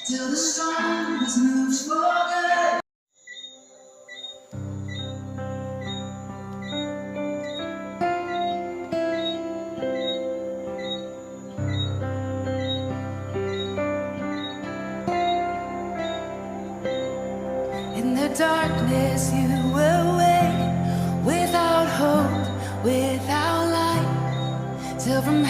Till the storm has moved for good. In the darkness you will wait, without hope, without light, till from